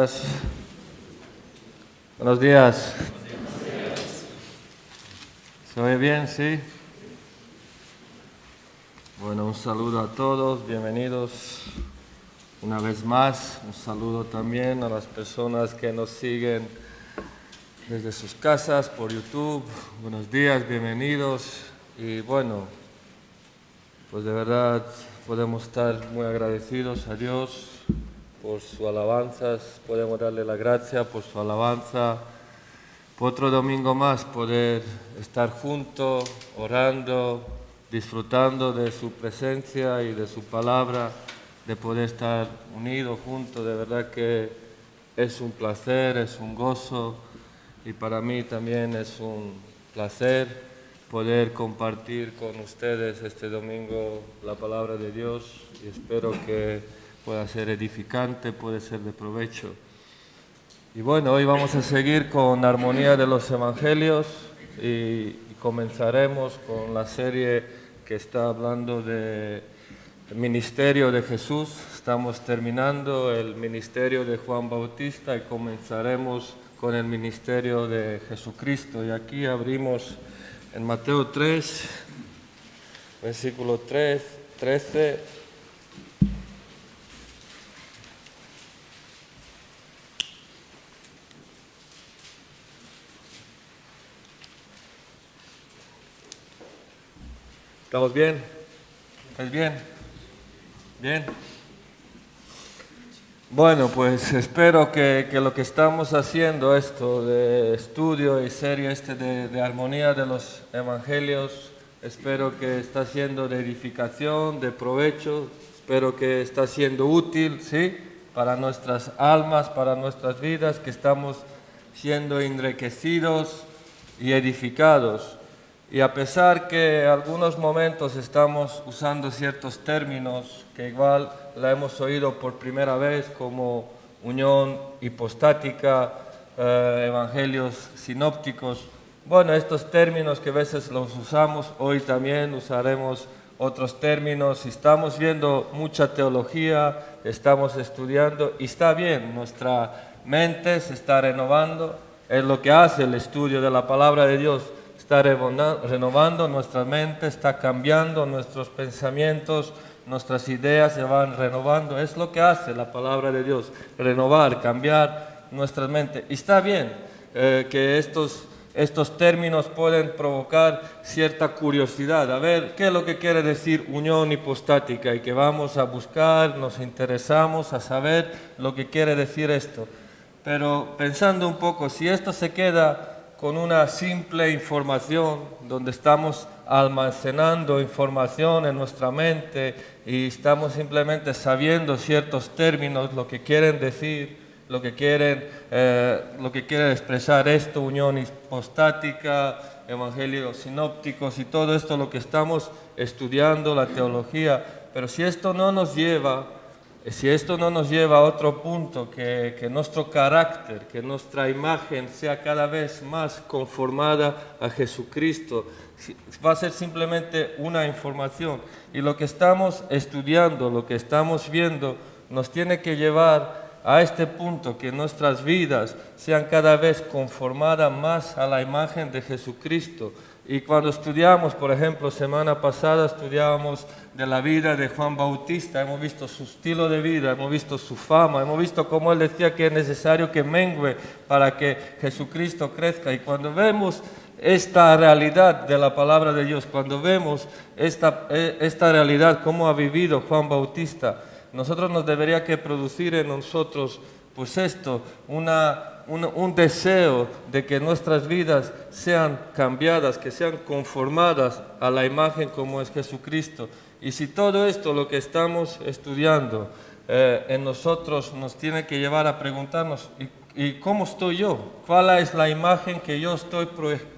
días. Buenos días. ¿Se oye bien? ¿Sí? Bueno, un saludo a todos, bienvenidos una vez más. Un saludo también a las personas que nos siguen desde sus casas por YouTube. Buenos días, bienvenidos. Y bueno, pues de verdad podemos estar muy agradecidos a Dios por sus alabanzas, podemos darle la gracia por su alabanza, por otro domingo más poder estar juntos, orando, disfrutando de su presencia y de su palabra, de poder estar unidos juntos. De verdad que es un placer, es un gozo, y para mí también es un placer poder compartir con ustedes este domingo la palabra de Dios, y espero que pueda ser edificante, puede ser de provecho. Y bueno, hoy vamos a seguir con Armonía de los Evangelios y comenzaremos con la serie que está hablando del ministerio de Jesús. Estamos terminando el ministerio de Juan Bautista y comenzaremos con el ministerio de Jesucristo. Y aquí abrimos en Mateo 3, versículo 13. ¿Estamos bien? ¿Estás bien? ¿Bien? Bueno, pues espero que lo que estamos haciendo, esto de estudio y serie de armonía de los evangelios, espero que está siendo de edificación, de provecho, espero que está siendo útil, ¿sí? Para nuestras almas, para nuestras vidas, que estamos siendo enriquecidos y edificados. Y a pesar que en algunos momentos estamos usando ciertos términos que igual la hemos oído por primera vez, como unión hipostática, evangelios sinópticos, bueno, estos términos que a veces los usamos, hoy también usaremos otros términos. Estamos viendo mucha teología, estamos estudiando, y está bien, nuestra mente se está renovando, es lo que hace el estudio de la palabra de Dios. Está renovando nuestra mente, está cambiando nuestros pensamientos, nuestras ideas se van renovando. Es lo que hace la palabra de Dios, renovar, cambiar nuestra mente. Y está bien que estos términos pueden provocar cierta curiosidad. A ver, ¿qué es lo que quiere decir unión hipostática? Y que vamos a buscar, nos interesamos a saber lo que quiere decir esto. Pero pensando un poco, si esto se queda con una simple información, donde estamos almacenando información en nuestra mente y estamos simplemente sabiendo ciertos términos, lo que quieren decir, lo que quieren expresar esto, unión hipostática, evangelios sinópticos y todo esto, lo que estamos estudiando, la teología. Pero si esto no nos lleva a otro punto, que nuestro carácter, que nuestra imagen sea cada vez más conformada a Jesucristo, va a ser simplemente una información. Y lo que estamos estudiando, lo que estamos viendo, nos tiene que llevar a este punto, que nuestras vidas sean cada vez conformadas más a la imagen de Jesucristo. Y cuando estudiamos, por ejemplo, semana pasada estudiábamos de la vida de Juan Bautista, hemos visto su estilo de vida, hemos visto su fama, hemos visto cómo él decía que es necesario que mengue para que Jesucristo crezca. Y cuando vemos esta realidad de la palabra de Dios, cuando vemos esta realidad, cómo ha vivido Juan Bautista, nosotros nos debería que producir en nosotros, pues esto, un deseo de que nuestras vidas sean cambiadas, que sean conformadas a la imagen como es Jesucristo. Y si todo esto, lo que estamos estudiando en nosotros, nos tiene que llevar a preguntarnos, ¿y cómo estoy yo? ¿Cuál es la imagen que yo estoy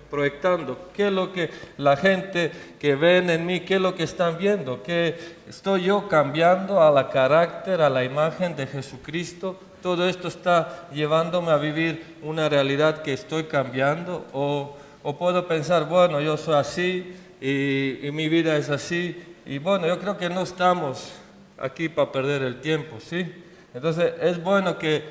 proyectando? ¿Qué es lo que la gente que ven en mí, qué es lo que están viendo? ¿Qué estoy yo cambiando a la carácter, a la imagen de Jesucristo? ¿Todo esto está llevándome a vivir una realidad que estoy cambiando? ¿O puedo pensar, bueno, yo soy así y mi vida es así? Y bueno, yo creo que no estamos aquí para perder el tiempo, ¿sí? Entonces es bueno que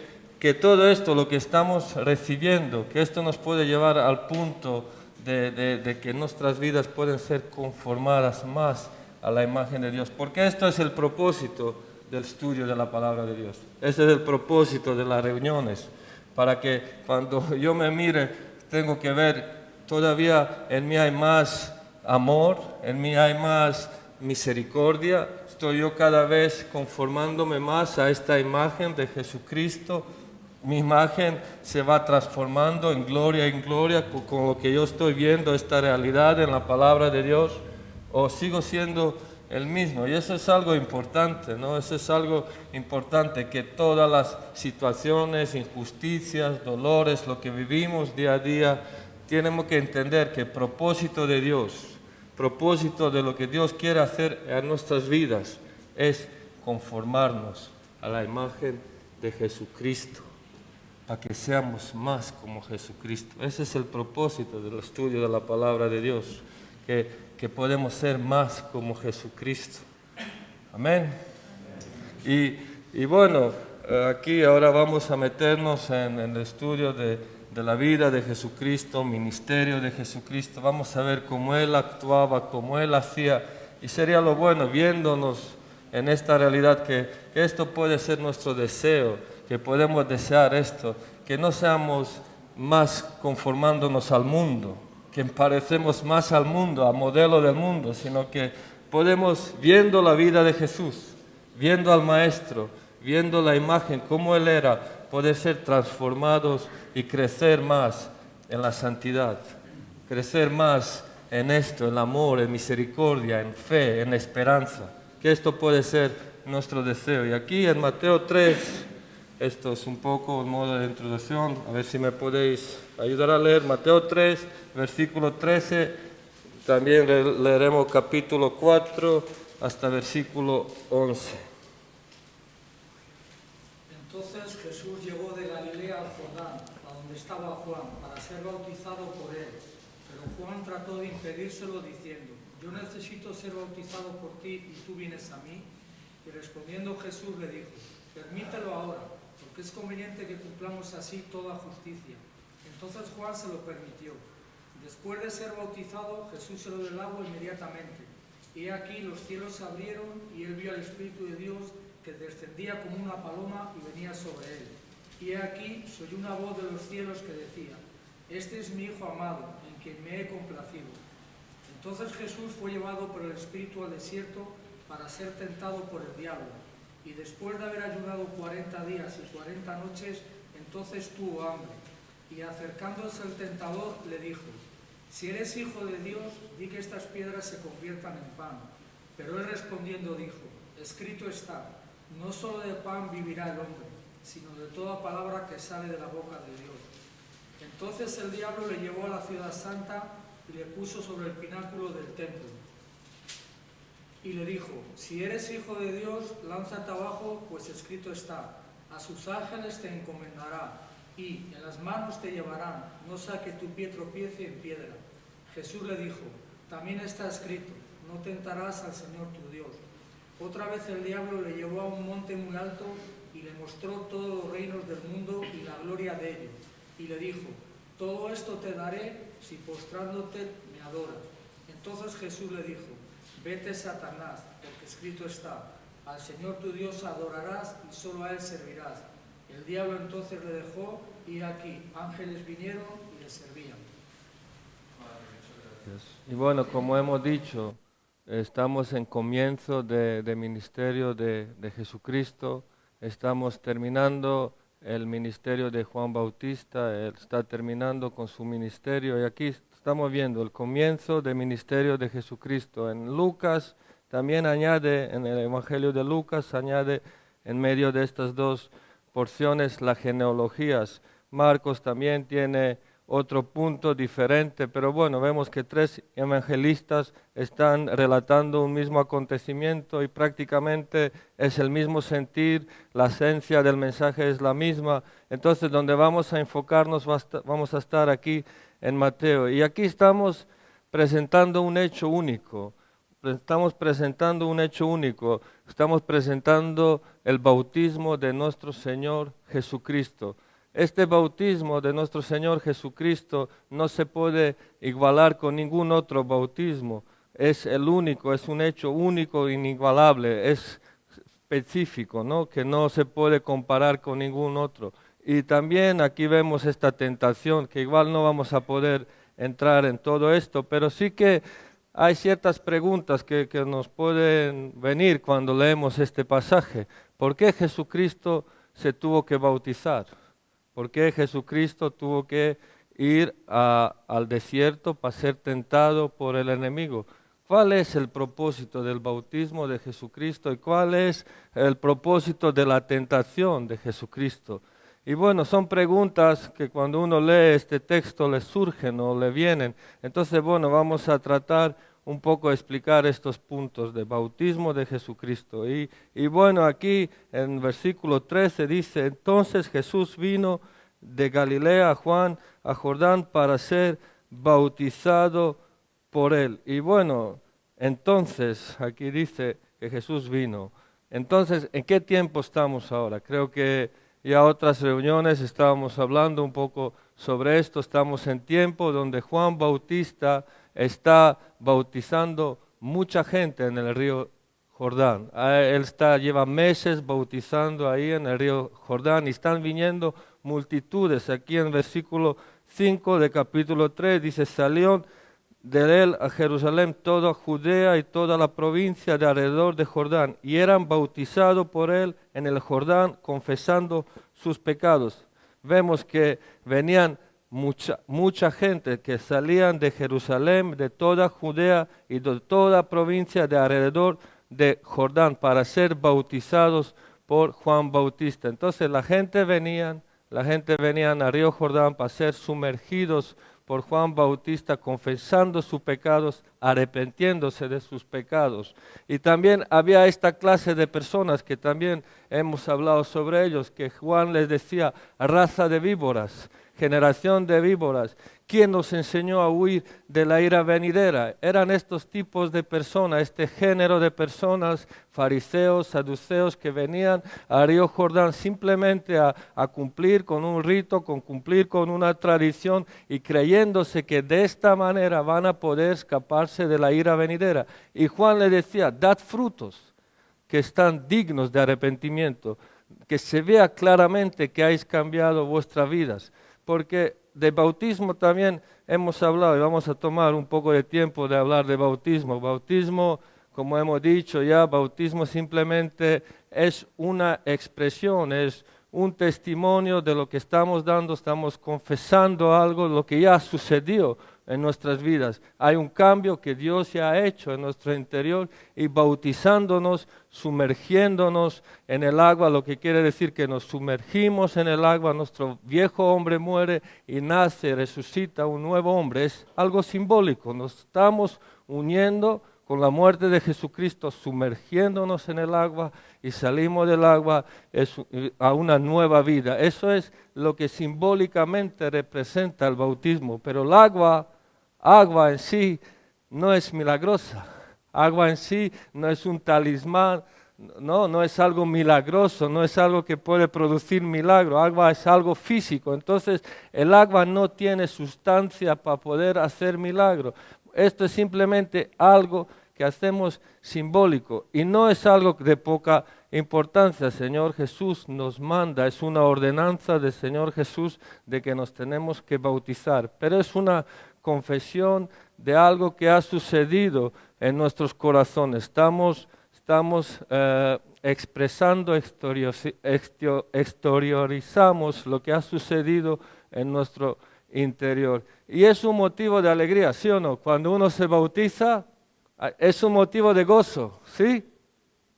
que todo esto, lo que estamos recibiendo, que esto nos puede llevar al punto de que nuestras vidas pueden ser conformadas más a la imagen de Dios. Porque esto es el propósito del estudio de la palabra de Dios. Ese es el propósito de las reuniones. Para que cuando yo me mire, tengo que ver, todavía en mí hay más amor, en mí hay más misericordia. Estoy yo cada vez conformándome más a esta imagen de Jesucristo. Mi imagen se va transformando en gloria con lo que yo estoy viendo, esta realidad en la palabra de Dios, o sigo siendo el mismo. Y eso es algo importante, ¿no? Eso es algo importante, que todas las situaciones, injusticias, dolores, lo que vivimos día a día, tenemos que entender que el propósito de Dios, propósito de lo que Dios quiere hacer en nuestras vidas, es conformarnos a la imagen de Jesucristo, para que seamos más como Jesucristo. Ese es el propósito del estudio de la palabra de Dios, que podemos ser más como Jesucristo. Amén. Y bueno, aquí ahora vamos a meternos en el estudio de la vida de Jesucristo, ministerio de Jesucristo. Vamos a ver cómo Él actuaba, cómo Él hacía. Y sería lo bueno, viéndonos en esta realidad, que esto puede ser nuestro deseo, que podemos desear esto, que no seamos más conformándonos al mundo, que parecemos más al mundo, a modelo del mundo, sino que podemos, viendo la vida de Jesús, viendo al Maestro, viendo la imagen, cómo Él era, poder ser transformados y crecer más en la santidad, crecer más en esto, en amor, en misericordia, en fe, en esperanza, que esto puede ser nuestro deseo. Y aquí en Mateo 3, esto es un poco un modo de introducción, a ver si me podéis ayudar a leer. Mateo 3, versículo 13, también leeremos capítulo 4 hasta versículo 11. Entonces Jesús llegó de Galilea al Jordán, a donde estaba Juan, para ser bautizado por él. Pero Juan trató de impedírselo diciendo: yo necesito ser bautizado por ti y tú vienes a mí. Y respondiendo Jesús le dijo: permítelo ahora, porque es conveniente que cumplamos así toda justicia. Entonces Juan se lo permitió. Después de ser bautizado, Jesús salió del agua inmediatamente. Y aquí los cielos se abrieron y él vio al Espíritu de Dios que descendía como una paloma y venía sobre él. Y aquí se oyó una voz de los cielos que decía: este es mi Hijo amado, en quien me he complacido. Entonces Jesús fue llevado por el Espíritu al desierto para ser tentado por el diablo. Y después de haber ayunado 40 días y 40 noches, entonces tuvo hambre. Y acercándose el tentador le dijo: si eres Hijo de Dios, di que estas piedras se conviertan en pan. Pero él respondiendo dijo: escrito está, no solo de pan vivirá el hombre, sino de toda palabra que sale de la boca de Dios. Entonces el diablo le llevó a la ciudad santa y le puso sobre el pináculo del templo. Y le dijo: si eres Hijo de Dios, lánzate abajo, pues escrito está, a sus ángeles te encomendará, y en las manos te llevarán, no sea que tu pie tropiece en piedra. Jesús le dijo: también está escrito, no tentarás al Señor tu Dios. Otra vez el diablo le llevó a un monte muy alto y le mostró todos los reinos del mundo y la gloria de ellos. Y le dijo: todo esto te daré si postrándote me adoras. Entonces Jesús le dijo: vete, Satanás, porque escrito está, al Señor tu Dios adorarás y solo a Él servirás. El diablo entonces le dejó y aquí ángeles vinieron y le servían. Y bueno, como hemos dicho, estamos en comienzo de ministerio de Jesucristo, estamos terminando el ministerio de Juan Bautista, él está terminando con su ministerio y aquí estamos viendo el comienzo del ministerio de Jesucristo. En Lucas también añade, en el Evangelio de Lucas, añade en medio de estas dos porciones las genealogías. Marcos también tiene otro punto diferente, pero bueno, vemos que tres evangelistas están relatando un mismo acontecimiento y prácticamente es el mismo sentir, la esencia del mensaje es la misma. Entonces, donde vamos a enfocarnos, vamos a estar aquí en Mateo. Y aquí estamos presentando un hecho único, estamos presentando un hecho único, estamos presentando el bautismo de nuestro Señor Jesucristo. Este bautismo de nuestro Señor Jesucristo no se puede igualar con ningún otro bautismo. Es el único, es un hecho único, inigualable, es específico, ¿no? Que no se puede comparar con ningún otro. Y también aquí vemos esta tentación, que igual no vamos a poder entrar en todo esto, pero sí que hay ciertas preguntas que nos pueden venir cuando leemos este pasaje. ¿Por qué Jesucristo se tuvo que bautizar? ¿Por qué Jesucristo tuvo que ir al desierto para ser tentado por el enemigo? ¿Cuál es el propósito del bautismo de Jesucristo y cuál es el propósito de la tentación de Jesucristo? Y bueno, son preguntas que cuando uno lee este texto le surgen o le vienen. Entonces, bueno, vamos a tratar un poco de explicar estos puntos de bautismo de Jesucristo. Y bueno, aquí en versículo 13 dice, entonces Jesús vino de Galilea a Juan, a Jordán, para ser bautizado por él. Y bueno, entonces, aquí dice que Jesús vino. Entonces, ¿en qué tiempo estamos ahora? Creo que ya otras reuniones estábamos hablando un poco sobre esto. Estamos en tiempo donde Juan Bautista está bautizando mucha gente en el río Jordán. Él lleva meses bautizando ahí en el río Jordán y están viniendo multitudes. Aquí en versículo 5 de capítulo 3 dice, salió de él a Jerusalén toda Judea y toda la provincia de alrededor de Jordán, y eran bautizados por él en el Jordán, confesando sus pecados. Vemos que venían mucha gente que salían de Jerusalén, de toda Judea y de toda provincia de alrededor de Jordán para ser bautizados por Juan Bautista. Entonces la gente venía al río Jordán para ser sumergidos por Juan Bautista, confesando sus pecados, arrepintiéndose de sus pecados. Y también había esta clase de personas que también hemos hablado sobre ellos, que Juan les decía, raza de víboras, generación de víboras. ¿Quién nos enseñó a huir de la ira venidera? Eran estos tipos de personas, este género de personas, fariseos, saduceos, que venían a río Jordán simplemente a cumplir con un rito, cumplir con una tradición y creyéndose que de esta manera van a poder escaparse de la ira venidera. Y Juan le decía, dad frutos que están dignos de arrepentimiento, que se vea claramente que habéis cambiado vuestras vidas. Porque de bautismo también hemos hablado y vamos a tomar un poco de tiempo de hablar de bautismo. Bautismo, como hemos dicho ya, bautismo simplemente es una expresión, es un testimonio de lo que estamos dando, estamos confesando algo, lo que ya sucedió en nuestras vidas. Hay un cambio que Dios ya ha hecho en nuestro interior y bautizándonos, sumergiéndonos en el agua, lo que quiere decir que nos sumergimos en el agua, nuestro viejo hombre muere y nace, resucita un nuevo hombre. Es algo simbólico, nos estamos uniendo con la muerte de Jesucristo, sumergiéndonos en el agua y salimos del agua a una nueva vida. Eso es lo que simbólicamente representa el bautismo, pero el agua en sí no es milagrosa. Agua en sí no es un talismán, no es algo milagroso, no es algo que puede producir milagro. Agua es algo físico, entonces el agua no tiene sustancia para poder hacer milagro. Esto es simplemente algo que hacemos simbólico y no es algo de poca importancia. El Señor Jesús nos manda, es una ordenanza del Señor Jesús de que nos tenemos que bautizar, pero es una confesión de algo que ha sucedido en nuestros corazones. Estamos expresando, exteriorizamos lo que ha sucedido en nuestro interior. Y es un motivo de alegría, ¿sí o no? Cuando uno se bautiza, es un motivo de gozo, ¿sí?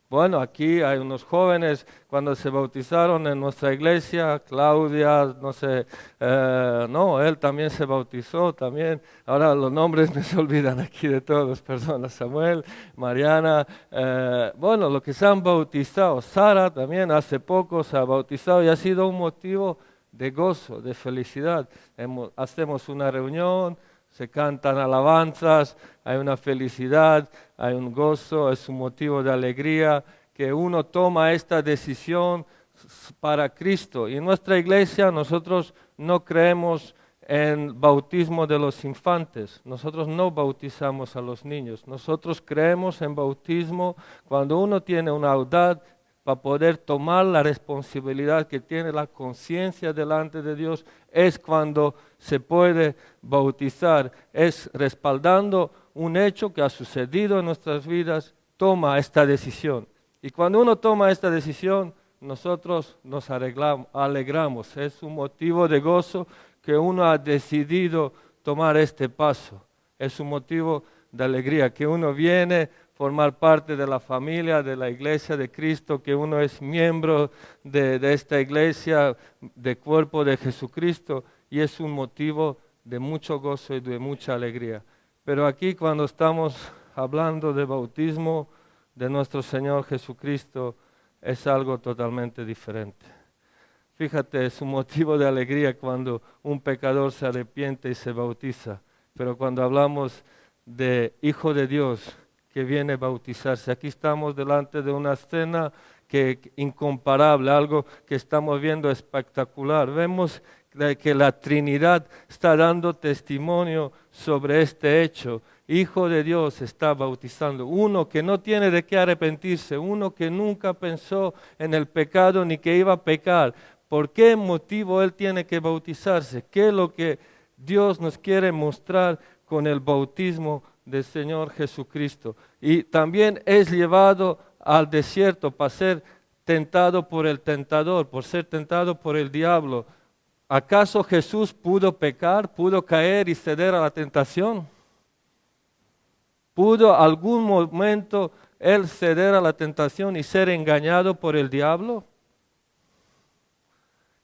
Bueno, aquí hay unos jóvenes cuando se bautizaron en nuestra iglesia, Claudia, no sé, él también se bautizó también. Ahora los nombres me se olvidan aquí de todos, perdón, Samuel, Mariana, los que se han bautizado, Sara también hace poco se ha bautizado y ha sido un motivo de gozo, de felicidad. Hacemos una reunión, se cantan alabanzas, hay una felicidad, hay un gozo, es un motivo de alegría, que uno toma esta decisión para Cristo. Y en nuestra iglesia nosotros no creemos en bautismo de los infantes, nosotros no bautizamos a los niños, nosotros creemos en bautismo cuando uno tiene una edad para poder tomar la responsabilidad que tiene la conciencia delante de Dios, es cuando se puede bautizar, es respaldando un hecho que ha sucedido en nuestras vidas, toma esta decisión. Y cuando uno toma esta decisión, nosotros nos alegramos, es un motivo de gozo que uno ha decidido tomar este paso, es un motivo de alegría, que uno viene a formar parte de la familia, de la iglesia de Cristo, que uno es miembro de esta iglesia, del cuerpo de Jesucristo, y es un motivo de mucho gozo y de mucha alegría. Pero aquí cuando estamos hablando de bautismo de nuestro Señor Jesucristo, es algo totalmente diferente. Fíjate, es un motivo de alegría cuando un pecador se arrepiente y se bautiza, pero cuando hablamos de Hijo de Dios que viene a bautizarse, aquí estamos delante de una escena incomparable, algo que estamos viendo espectacular. Vemos que la Trinidad está dando testimonio sobre este hecho. Hijo de Dios está bautizando, uno que no tiene de qué arrepentirse, uno que nunca pensó en el pecado ni que iba a pecar. ¿Por qué motivo él tiene que bautizarse? ¿Qué es lo que Dios nos quiere mostrar con el bautismo del Señor Jesucristo? Y también es llevado al desierto para ser tentado por el tentador, por ser tentado por el diablo. ¿Acaso Jesús pudo pecar, pudo caer y ceder a la tentación? ¿Pudo algún momento él ceder a la tentación y ser engañado por el diablo?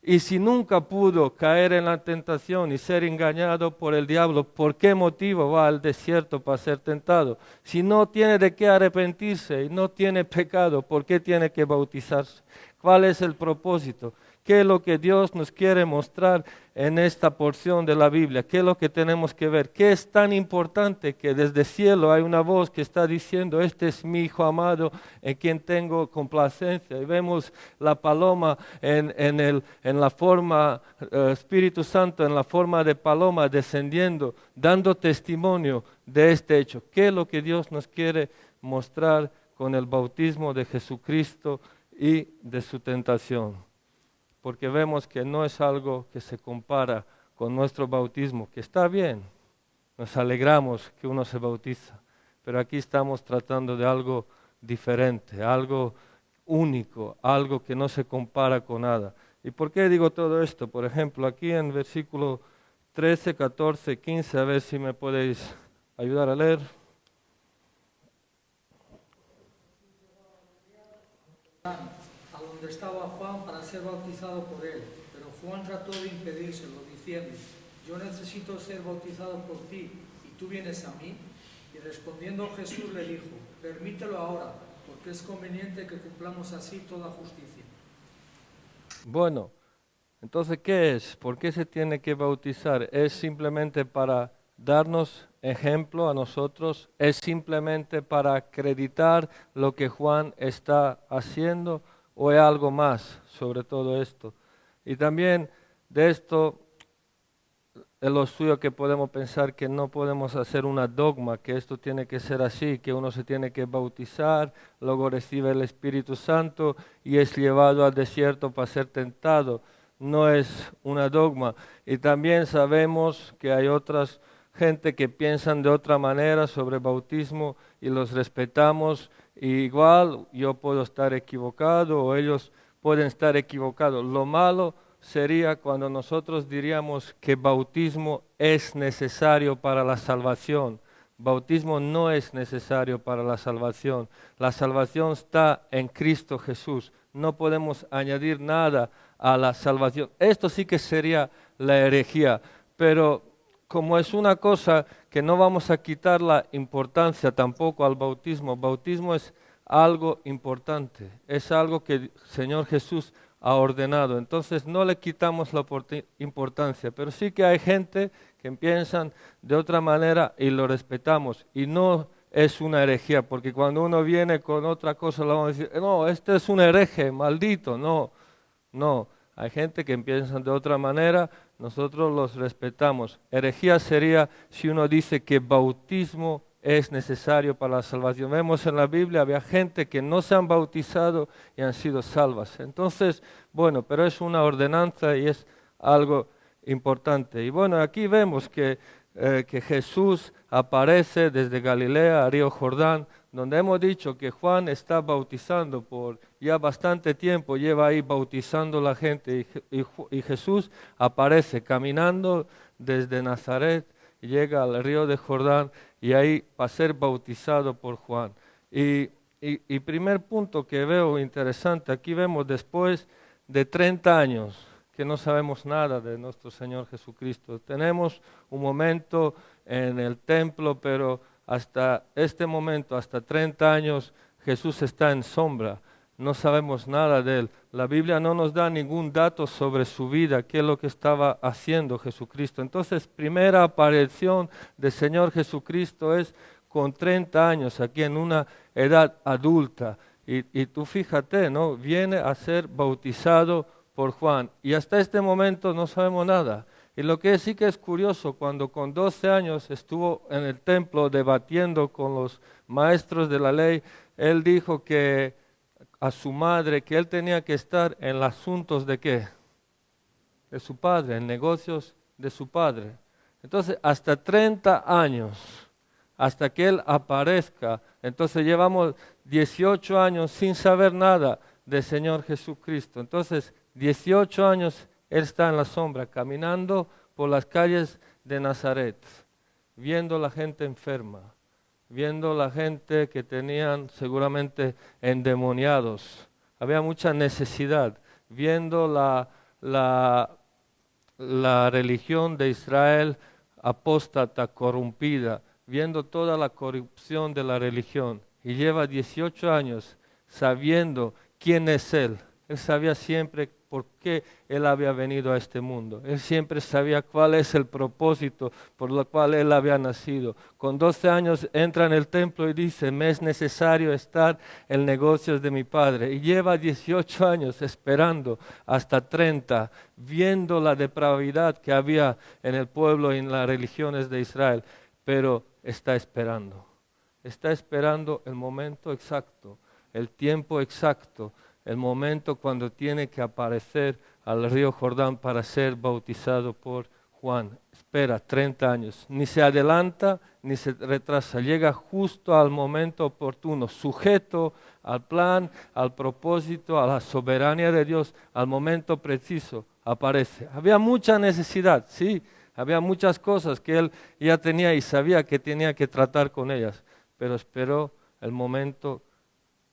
Y si nunca pudo caer en la tentación y ser engañado por el diablo, ¿por qué motivo va al desierto para ser tentado? Si no tiene de qué arrepentirse y no tiene pecado, ¿por qué tiene que bautizarse? ¿Cuál es el propósito? ¿Qué es lo que Dios nos quiere mostrar en esta porción de la Biblia? ¿Qué es lo que tenemos que ver? ¿Qué es tan importante que desde el cielo hay una voz que está diciendo, este es mi Hijo amado en quien tengo complacencia? Y vemos la paloma en la forma, Espíritu Santo en la forma de paloma descendiendo, dando testimonio de este hecho. ¿Qué es lo que Dios nos quiere mostrar con el bautismo de Jesucristo y de su tentación? Porque vemos que no es algo que se compara con nuestro bautismo, que está bien, nos alegramos que uno se bautiza, pero aquí estamos tratando de algo diferente, algo único, algo que no se compara con nada. ¿Y por qué digo todo esto? Por ejemplo, aquí en versículo 13, 14, 15, a ver si me podéis ayudar a leer. A donde estaba Juan para ser bautizado por él, pero Juan trató de impedírselo, diciendo, yo necesito ser bautizado por ti, y tú vienes a mí. Y respondiendo Jesús le dijo, permítelo ahora, porque es conveniente que cumplamos así toda justicia. Bueno, entonces, ¿qué es? ¿Por qué se tiene que bautizar? ¿Es simplemente para darnos ejemplo a nosotros? ¿Es simplemente para acreditar lo que Juan está haciendo? ¿O hay algo más sobre todo esto? Y también de esto es lo suyo que podemos pensar que no podemos hacer una dogma, que esto tiene que ser así, que uno se tiene que bautizar, luego recibe el Espíritu Santo y es llevado al desierto para ser tentado. No es una dogma. Y también sabemos que hay otras gente que piensan de otra manera sobre el bautismo y los respetamos. Igual yo puedo estar equivocado o ellos pueden estar equivocados. Lo malo sería cuando nosotros diríamos que bautismo es necesario para la salvación. Bautismo no es necesario para la salvación. La salvación está en Cristo Jesús. No podemos añadir nada a la salvación. Esto sí que sería la herejía, pero como es una cosa que no vamos a quitar la importancia tampoco al bautismo. Bautismo es algo importante, es algo que el Señor Jesús ha ordenado. Entonces no le quitamos la importancia, pero sí que hay gente que piensan de otra manera y lo respetamos. Y no es una herejía, porque cuando uno viene con otra cosa, le vamos a decir, no, este es un hereje, maldito. No, no. Hay gente que piensa de otra manera, nosotros los respetamos. Herejía sería si uno dice que bautismo es necesario para la salvación. Vemos en la Biblia, había gente que no se han bautizado y han sido salvas. Entonces, bueno, pero es una ordenanza y es algo importante. Y bueno, aquí vemos que Jesús aparece desde Galilea a Río Jordán, donde hemos dicho que Juan está bautizando por ya bastante tiempo, lleva ahí bautizando a la gente y Jesús aparece caminando desde Nazaret, llega al río de Jordán y ahí va a ser bautizado por Juan. Y primer punto que veo interesante, aquí vemos después de 30 años que no sabemos nada de nuestro Señor Jesucristo. Tenemos un momento en el templo, pero hasta este momento, hasta 30 años, Jesús está en sombra. No sabemos nada de Él. La Biblia no nos da ningún dato sobre su vida, qué es lo que estaba haciendo Jesucristo. Entonces, primera aparición del Señor Jesucristo es con 30 años, aquí en una edad adulta. Y tú fíjate, ¿no? Viene a ser bautizado por Juan. Y hasta este momento no sabemos nada. Y lo que sí que es curioso, cuando con 12 años estuvo en el templo debatiendo con los maestros de la ley, él dijo que a su madre que él tenía que estar en los asuntos de ¿qué? De su padre, en negocios de su padre. Entonces, hasta 30 años, hasta que él aparezca, entonces llevamos 18 años sin saber nada del Señor Jesucristo. Entonces, 18 años él está en la sombra, caminando por las calles de Nazaret, viendo la gente enferma, viendo la gente que tenían seguramente endemoniados. Había mucha necesidad, viendo la religión de Israel apóstata, corrompida, viendo toda la corrupción de la religión. Y lleva 18 años sabiendo quién es Él. Él sabía siempre por qué Él había venido a este mundo. Él siempre sabía cuál es el propósito por lo cual Él había nacido. Con 12 años entra en el templo y dice, me es necesario estar en negocios de mi Padre. Y lleva 18 años esperando hasta 30, viendo la depravidad que había en el pueblo y en las religiones de Israel. Pero está esperando el momento exacto, el tiempo exacto, el momento cuando tiene que aparecer al río Jordán para ser bautizado por Juan. Espera 30 años, ni se adelanta ni se retrasa, llega justo al momento oportuno, sujeto al plan, al propósito, a la soberanía de Dios, al momento preciso, aparece. Había mucha necesidad, sí, había muchas cosas que él ya tenía y sabía que tenía que tratar con ellas, pero esperó el momento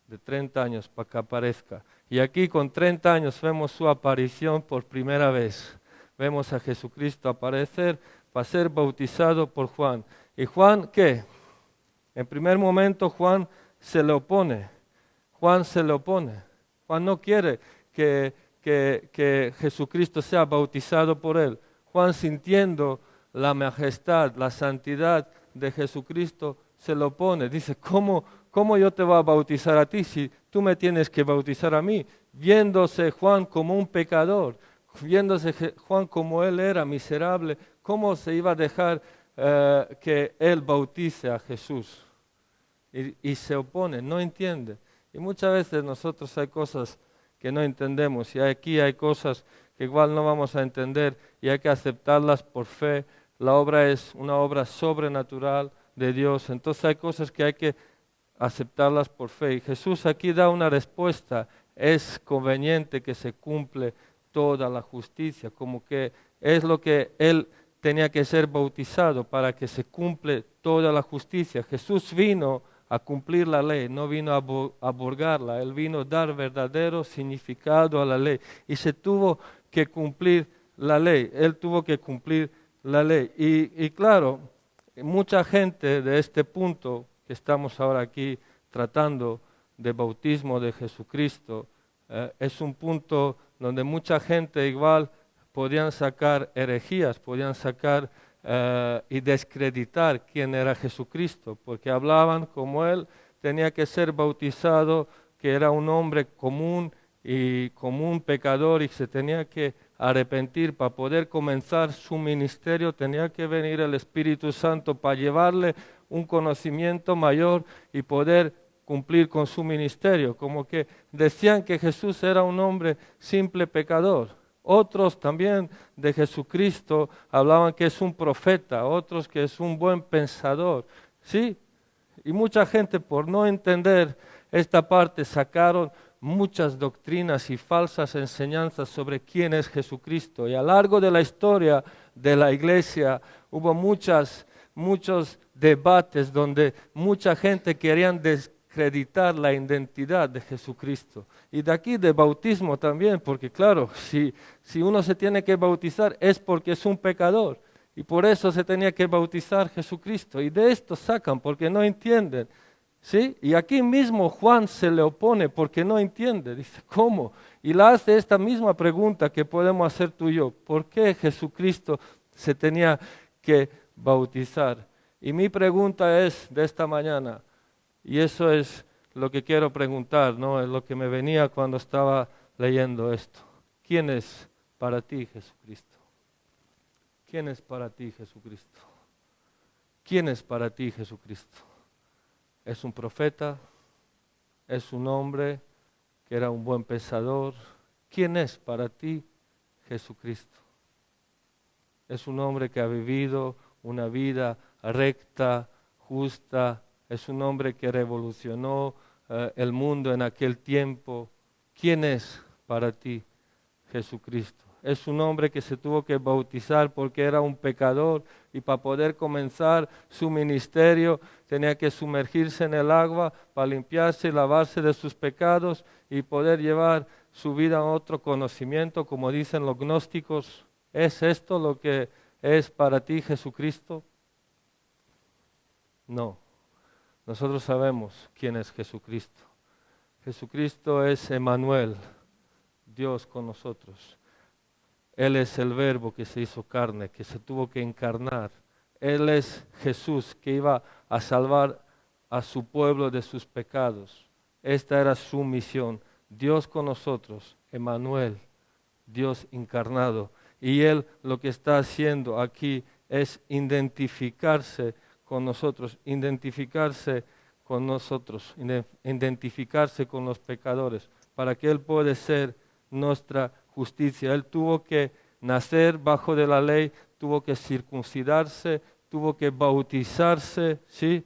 de 30 años para que aparezca. Y aquí con 30 años vemos su aparición por primera vez. Vemos a Jesucristo aparecer para ser bautizado por Juan. ¿Y Juan qué? En primer momento Juan se le opone. Juan se le opone. Juan no quiere que Jesucristo sea bautizado por él. Juan, sintiendo la majestad, la santidad de Jesucristo, se lo opone. Dice, ¿cómo yo te voy a bautizar a ti si tú me tienes que bautizar a mí? Viéndose Juan como un pecador, viéndose Juan como él era miserable, ¿cómo se iba a dejar que él bautice a Jesús? Y se opone, no entiende. Y muchas veces nosotros hay cosas que no entendemos y aquí hay cosas que igual no vamos a entender y hay que aceptarlas por fe. La obra es una obra sobrenatural de Dios, entonces hay cosas que hay que aceptarlas por fe. Y Jesús aquí da una respuesta, es conveniente que se cumple toda la justicia, como que es lo que Él tenía que ser bautizado para que se cumple toda la justicia. Jesús vino a cumplir la ley, no vino a abrogarla, Él vino a dar verdadero significado a la ley y se tuvo que cumplir la ley, Él tuvo que cumplir la ley. Y claro, mucha gente de este punto que estamos ahora aquí tratando de bautismo de Jesucristo, es un punto donde mucha gente igual podían sacar herejías, podían sacar y descreditar quién era Jesucristo, porque hablaban como Él tenía que ser bautizado, que era un hombre común y como un pecador y se tenía que arrepentir para poder comenzar su ministerio, tenía que venir el Espíritu Santo para llevarle un conocimiento mayor y poder cumplir con su ministerio, como que decían que Jesús era un hombre simple pecador. Otros también de Jesucristo hablaban que es un profeta, otros que es un buen pensador. Sí, y mucha gente por no entender esta parte sacaron muchas doctrinas y falsas enseñanzas sobre quién es Jesucristo. Y a lo largo de la historia de la iglesia hubo muchos debates donde mucha gente quería desacreditar la identidad de Jesucristo. Y de aquí de bautismo también, porque claro, si uno se tiene que bautizar es porque es un pecador. Y por eso se tenía que bautizar Jesucristo. Y de esto sacan porque no entienden. ¿Sí? Y aquí mismo Juan se le opone porque no entiende. Dice, ¿cómo? Y le hace esta misma pregunta que podemos hacer tú y yo. ¿Por qué Jesucristo se tenía que bautizar? Y mi pregunta es de esta mañana, y eso es lo que quiero preguntar, ¿no? Es lo que me venía cuando estaba leyendo esto. ¿Quién es para ti Jesucristo? ¿Quién es para ti Jesucristo? ¿Quién es para ti Jesucristo? ¿Es un profeta? ¿Es un hombre que era un buen pensador? ¿Quién es para ti Jesucristo? ¿Es un hombre que ha vivido una vida recta, justa? ¿Es un hombre que revolucionó el mundo en aquel tiempo? ¿Quién es para ti Jesucristo? Es un hombre que se tuvo que bautizar porque era un pecador y para poder comenzar su ministerio tenía que sumergirse en el agua para limpiarse y lavarse de sus pecados y poder llevar su vida a otro conocimiento, como dicen los gnósticos. ¿Es esto lo que es para ti Jesucristo? No. Nosotros sabemos quién es Jesucristo. Jesucristo es Emmanuel, Dios con nosotros. Él es el verbo que se hizo carne, que se tuvo que encarnar. Él es Jesús que iba a salvar a su pueblo de sus pecados. Esta era su misión. Dios con nosotros, Emmanuel, Dios encarnado. Y Él lo que está haciendo aquí es identificarse con nosotros, identificarse con los pecadores, para que Él pueda ser nuestra justicia. Él tuvo que nacer bajo de la ley, tuvo que circuncidarse, tuvo que bautizarse, ¿sí?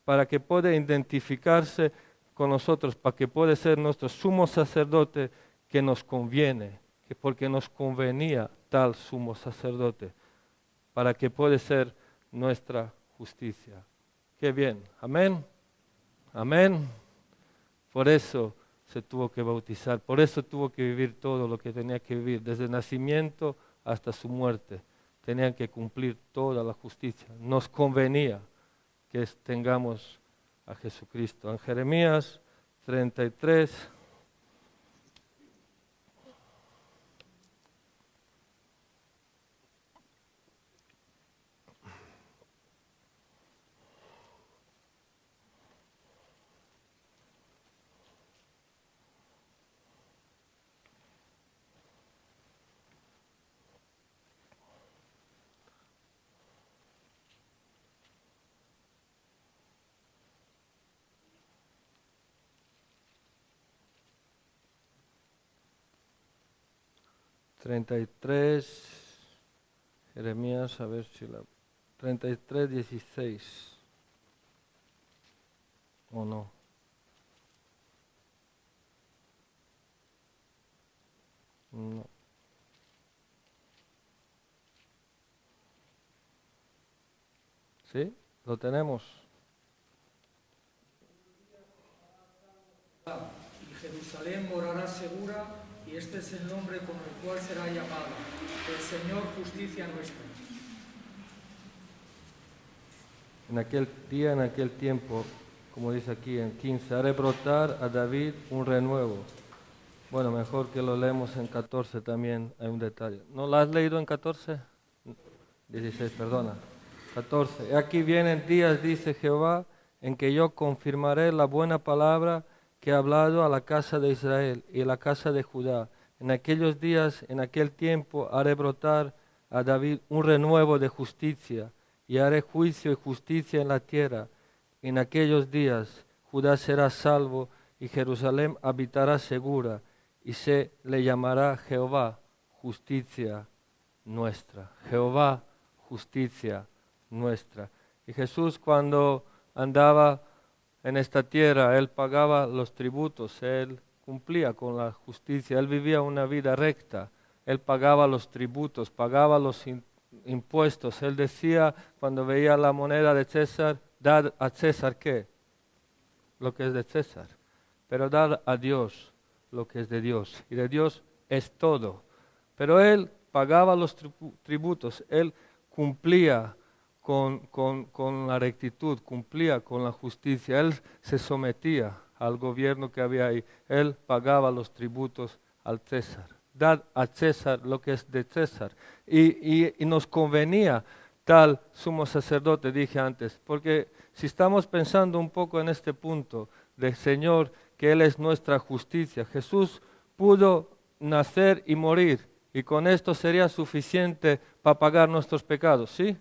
Para que pueda identificarse con nosotros, para que pueda ser nuestro sumo sacerdote que nos conviene, que porque nos convenía tal sumo sacerdote, para que pueda ser nuestra justicia. Qué bien, amén, amén. Por eso se tuvo que bautizar, por eso tuvo que vivir todo lo que tenía que vivir, desde el nacimiento hasta su muerte. Tenían que cumplir toda la justicia. Nos convenía que tengamos a Jesucristo. En Jeremías 33, Jeremías, a ver si la... 33, 16. ¿O no? No. ¿Sí? ¿Lo tenemos? Y Jerusalén morará segura, y este es el nombre con el cual será llamada: el Señor justicia nuestra. En aquel día, en aquel tiempo, como dice aquí en 15, haré brotar a David un renuevo Bueno, mejor que lo leemos en 14 también, hay un detalle. ¿No lo has leído en 14? 16, perdona. 14. Aquí vienen días, dice Jehová, en que yo confirmaré la buena palabra que he hablado a la casa de Israel y a la casa de Judá. En aquellos días, en aquel tiempo, haré brotar a David un renuevo de justicia y haré juicio y justicia en la tierra. En aquellos días, Judá será salvo y Jerusalén habitará segura y se le llamará Jehová, justicia nuestra. Jehová, justicia nuestra. Y Jesús, cuando andaba en esta tierra, Él pagaba los tributos, Él cumplía con la justicia, Él vivía una vida recta, Él pagaba los tributos, pagaba los impuestos. Él decía, cuando veía la moneda de César, dad a César ¿qué? Lo que es de César, pero dad a Dios lo que es de Dios, y de Dios es todo. Pero Él pagaba los tributos, Él cumplía con la rectitud, cumplía con la justicia, Él se sometía al gobierno que había ahí, Él pagaba los tributos al César. Dad a César lo que es de César. Y nos convenía tal sumo sacerdote, dije antes, porque si estamos pensando un poco en este punto del Señor, que Él es nuestra justicia, Jesús pudo nacer y morir, y con esto sería suficiente para pagar nuestros pecados, ¿sí?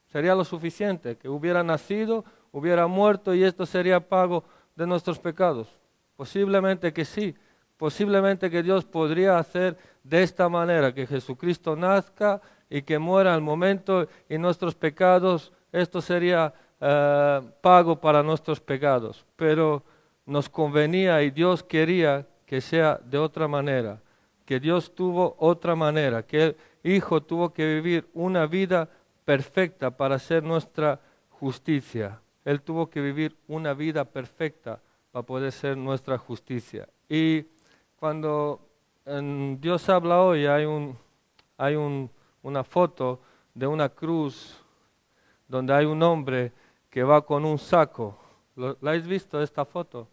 Sería lo suficiente, que hubiera nacido, hubiera muerto y esto sería pago de nuestros pecados. Posiblemente que sí, posiblemente que Dios podría hacer de esta manera, que Jesucristo nazca y que muera al momento y nuestros pecados, esto sería pago para nuestros pecados. Pero nos convenía y Dios quería que sea de otra manera, que Dios tuvo otra manera, que el Hijo tuvo que vivir una vida perfecta para ser nuestra justicia. Él tuvo que vivir una vida perfecta para poder ser nuestra justicia. Y cuando Dios habla hoy, hay una foto de una cruz donde hay un hombre que va con un saco. ¿La habéis visto esta foto?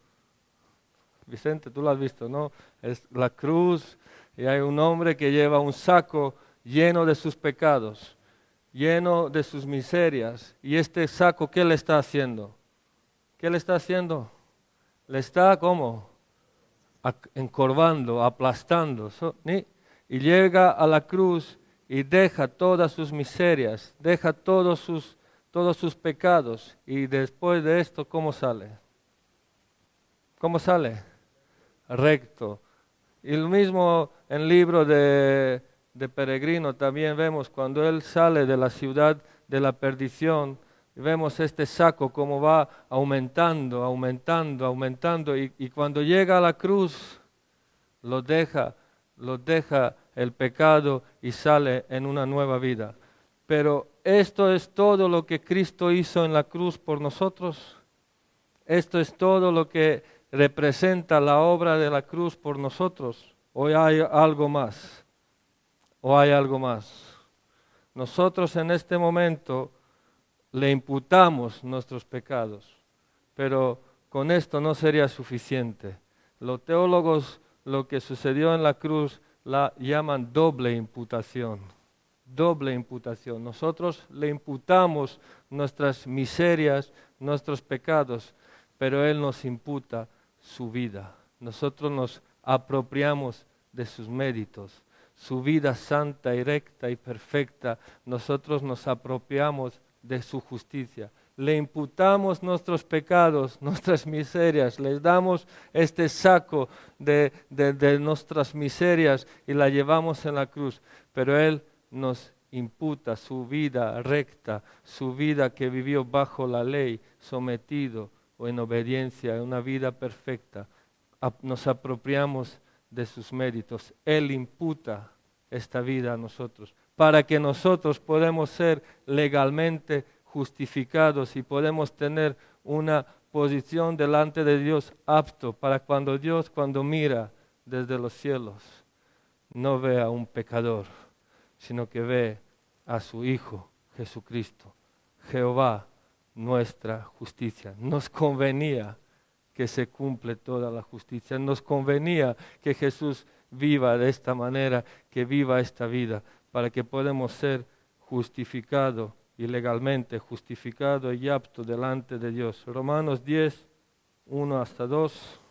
Vicente, tú la has visto, ¿no? Es la cruz y hay un hombre que lleva un saco lleno de sus pecados, lleno de sus miserias. Y este saco, ¿qué le está haciendo? ¿Qué le está haciendo? Le está, ¿cómo? Encorvando, aplastando. Y llega a la cruz y deja todas sus miserias, deja todos sus pecados. Y después de esto, ¿cómo sale? ¿Cómo sale? Recto. Y lo mismo en el libro de Peregrino también vemos cuando él sale de la ciudad de la perdición, vemos este saco como va aumentando, aumentando, aumentando y cuando llega a la cruz lo deja el pecado y sale en una nueva vida. Pero esto es todo lo que Cristo hizo en la cruz por nosotros. Esto es todo lo que representa la obra de la cruz por nosotros. ¿O hay algo más? ¿O hay algo más? Nosotros en este momento le imputamos nuestros pecados, pero con esto no sería suficiente. Los teólogos lo que sucedió en la cruz la llaman doble imputación. Doble imputación. Nosotros le imputamos nuestras miserias, nuestros pecados, pero Él nos imputa su vida. Nosotros nos apropiamos de sus méritos, su vida santa y recta y perfecta. Nosotros nos apropiamos de su justicia. Le imputamos nuestros pecados, nuestras miserias, les damos este saco de nuestras miserias y la llevamos en la cruz, pero Él nos imputa su vida recta, su vida que vivió bajo la ley, sometido o en obediencia, una vida perfecta. Nos apropiamos de sus méritos. Él imputa esta vida a nosotros, para que nosotros podamos ser legalmente justificados y podemos tener una posición delante de Dios apto para cuando Dios, cuando mira desde los cielos, no ve a un pecador, sino que ve a su Hijo Jesucristo, Jehová, nuestra justicia. Nos convenía que se cumple toda la justicia. Nos convenía que Jesús viva de esta manera, que viva esta vida, para que podamos ser justificados y legalmente justificados y aptos delante de Dios. Romanos 10, 1 hasta 2.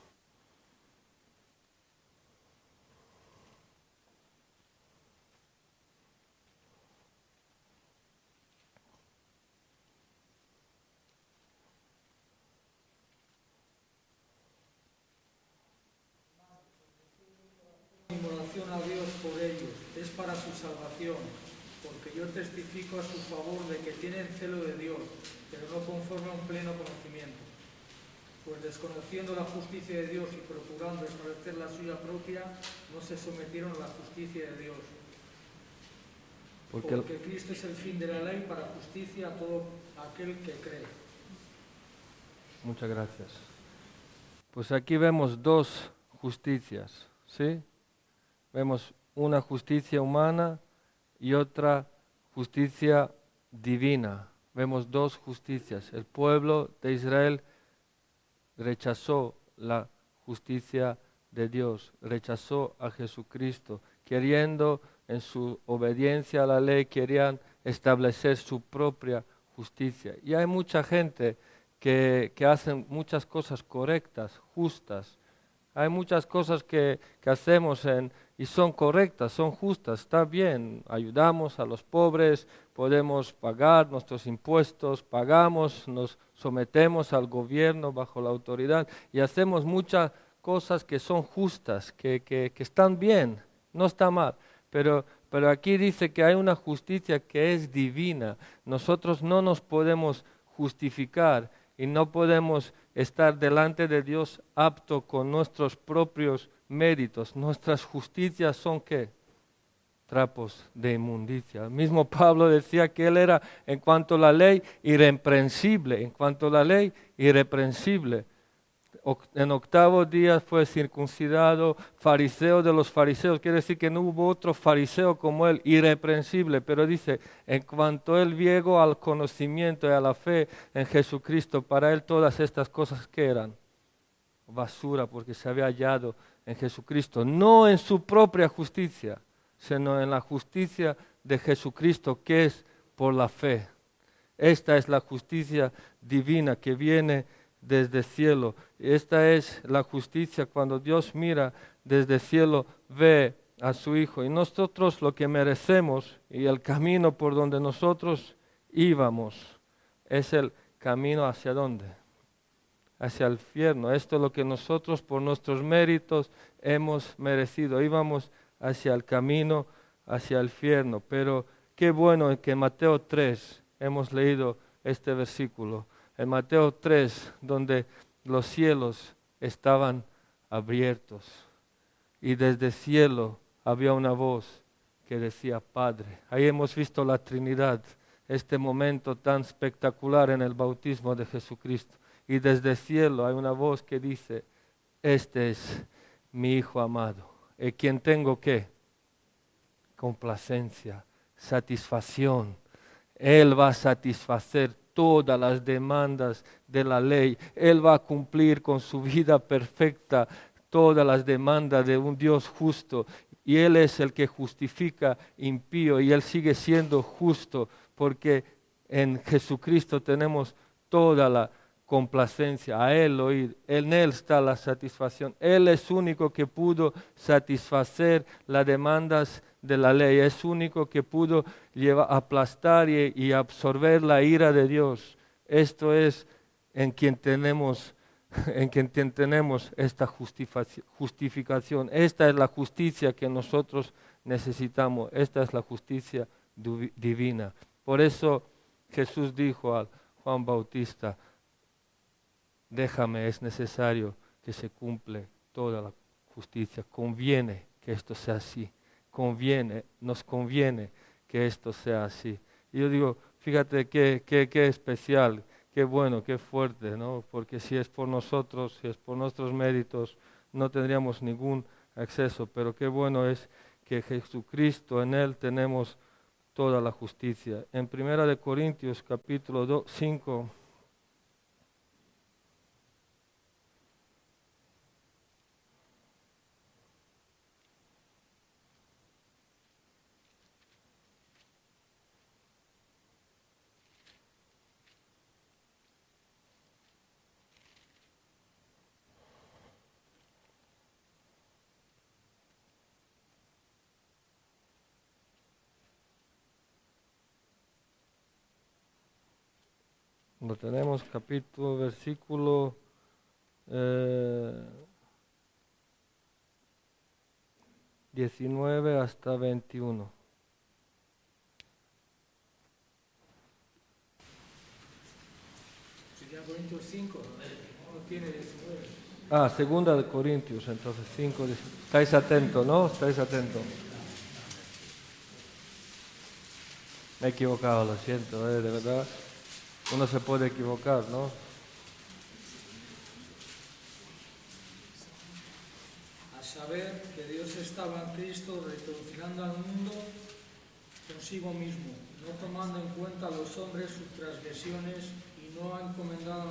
Mi oración a Dios por ellos es para su salvación, porque yo testifico a su favor de que tienen celo de Dios, pero no conforme a un pleno conocimiento. Pues desconociendo la justicia de Dios y procurando establecer la suya propia, no se sometieron a la justicia de Dios. Porque Cristo es el fin de la ley para justicia a todo aquel que cree. Muchas gracias. Pues aquí vemos dos justicias, ¿sí? Vemos una justicia humana y otra justicia divina. Vemos dos justicias. El pueblo de Israel rechazó la justicia de Dios, rechazó a Jesucristo, queriendo en su obediencia a la ley, querían establecer su propia justicia. Y hay mucha gente que hacen muchas cosas correctas, justas. Hay muchas cosas que hacemos y son correctas, son justas, está bien, ayudamos a los pobres, podemos pagar nuestros impuestos, pagamos, nos sometemos al gobierno bajo la autoridad y hacemos muchas cosas que son justas, que están bien, no está mal. Pero aquí dice que hay una justicia que es divina. Nosotros no nos podemos justificar y no podemos estar delante de Dios apto con nuestros propios méritos. Nuestras justicias son ¿qué? Trapos de inmundicia. El mismo Pablo decía que él era en cuanto a la ley irreprensible, en cuanto a la ley irreprensible. En 8º día fue circuncidado, fariseo de los fariseos, quiere decir que no hubo otro fariseo como él, irreprensible, pero dice, en cuanto él llegó al conocimiento y a la fe en Jesucristo, para él todas estas cosas que eran basura, porque se había hallado en Jesucristo, no en su propia justicia, sino en la justicia de Jesucristo, que es por la fe. Esta es la justicia divina que viene desde el cielo. Esta es la justicia cuando Dios mira desde el cielo, ve a su Hijo. Y nosotros lo que merecemos y el camino por donde nosotros íbamos es el camino hacia dónde? Hacia el infierno. Esto es lo que nosotros por nuestros méritos hemos merecido. Íbamos hacia el camino, hacia el infierno. Pero qué bueno que en Mateo 3 hemos leído este versículo. En Mateo 3, donde los cielos estaban abiertos y desde el cielo había una voz que decía Padre. Ahí hemos visto la Trinidad, este momento tan espectacular en el bautismo de Jesucristo. Y desde el cielo hay una voz que dice, este es mi Hijo amado, en quien tengo ¿qué? Complacencia, satisfacción. Él va a satisfacer todas las demandas de la ley. Él va a cumplir con su vida perfecta todas las demandas de un Dios justo. Y Él es el que justifica impío y Él sigue siendo justo porque en Jesucristo tenemos toda la complacencia, a Él oír, en Él está la satisfacción. Él es único que pudo satisfacer las demandas de la ley, es único que pudo aplastar y absorber la ira de Dios. Esto es en quien tenemos esta justificación. Esta es la justicia que nosotros necesitamos. Esta es la justicia divina. Por eso Jesús dijo a Juan Bautista, déjame, es necesario que se cumple toda la justicia. Conviene que esto sea así. Nos conviene que esto sea así. Y yo digo, fíjate qué especial, qué bueno, qué fuerte, ¿no? Porque si es por nosotros, si es por nuestros méritos, no tendríamos ningún acceso. Pero qué bueno es que Jesucristo, en Él tenemos toda la justicia. En 1 Corintios capítulo 5, Lo tenemos, capítulo, versículo 19 hasta 21. Sería Corintios 5, no tiene 19. Ah, segunda de Corintios, entonces 5. Estáis atentos, ¿no? Estáis atentos. Me he equivocado, lo siento, de verdad. Uno se puede equivocar, ¿no? A saber que Dios estaba en Cristo reconciliando al mundo consigo mismo, no tomando en cuenta a los hombres sus transgresiones y nos ha encomendado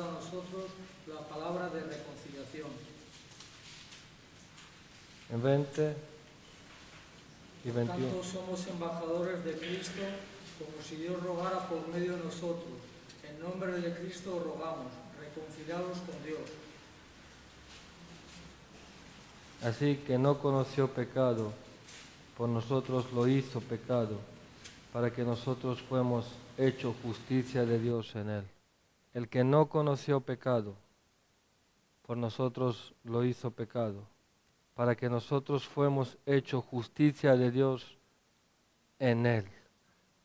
a nosotros la palabra de reconciliación. En 20 y 21. Por tanto, somos embajadores de Cristo, como si Dios rogara por medio de nosotros. En nombre de Cristo rogamos, reconciliados con Dios. Así que no conoció pecado, por nosotros lo hizo pecado, para que nosotros fuéramos hecho justicia de Dios en él. El que no conoció pecado, por nosotros lo hizo pecado, para que nosotros fuéramos hecho justicia de Dios en él.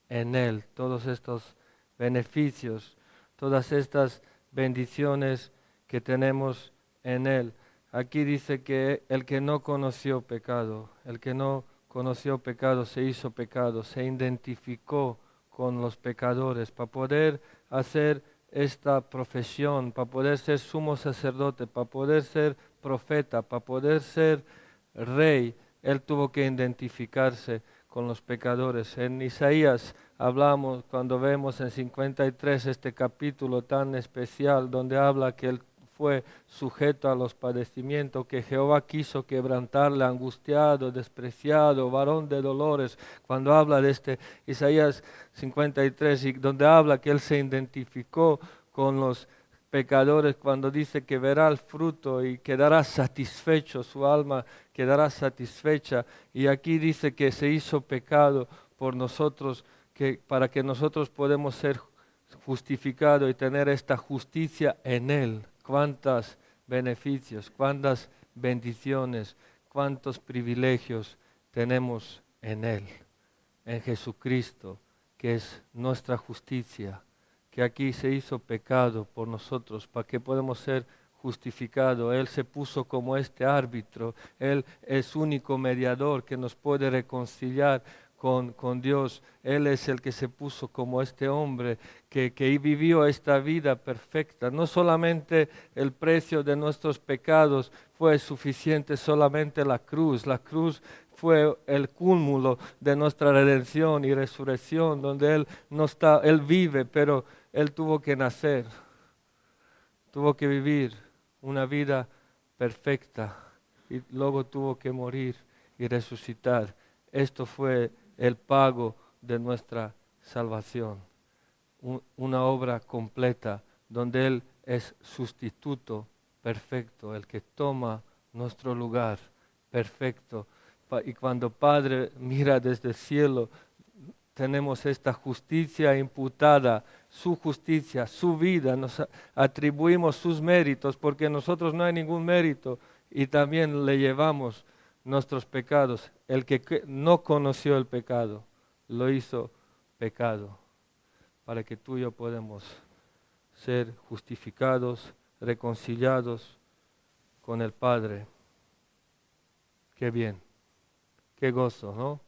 En él, todos estos beneficios, todas estas bendiciones que tenemos en él. Aquí dice que el que no conoció pecado, el que no conoció pecado se hizo pecado, se identificó con los pecadores para poder hacer esta profesión, para poder ser sumo sacerdote, para poder ser profeta, para poder ser rey. Él tuvo que identificarse con los pecadores. En Isaías hablamos, cuando vemos en 53 este capítulo tan especial, donde habla que él fue sujeto a los padecimientos, que Jehová quiso quebrantarle, angustiado, despreciado, varón de dolores. Cuando habla de este Isaías 53, y donde habla que él se identificó con los pecadores, cuando dice que verá el fruto y quedará satisfecho, su alma quedará satisfecha. Y aquí dice que se hizo pecado por nosotros, para que nosotros podamos ser justificados y tener esta justicia en él. Cuántos beneficios, cuántas bendiciones, cuántos privilegios tenemos en él, en Jesucristo, que es nuestra justicia, que aquí se hizo pecado por nosotros, para que podamos ser justificados. Él se puso como este árbitro, Él es único mediador que nos puede reconciliar con Dios. Él es el que se puso como este hombre que vivió esta vida perfecta. No solamente el precio de nuestros pecados fue suficiente, solamente la cruz. La cruz fue el cúmulo de nuestra redención y resurrección, donde Él no está, Él vive, pero Él tuvo que nacer, tuvo que vivir una vida perfecta y luego tuvo que morir y resucitar. Esto fue el pago de nuestra salvación, una obra completa donde Él es sustituto perfecto, el que toma nuestro lugar perfecto. Y cuando Padre mira desde el cielo, tenemos esta justicia imputada, su justicia, su vida, nos atribuimos sus méritos, porque nosotros no hay ningún mérito y también le llevamos nuestros pecados. El que no conoció el pecado, lo hizo pecado, para que tú y yo podamos ser justificados, reconciliados con el Padre. Qué bien, qué gozo, ¿no?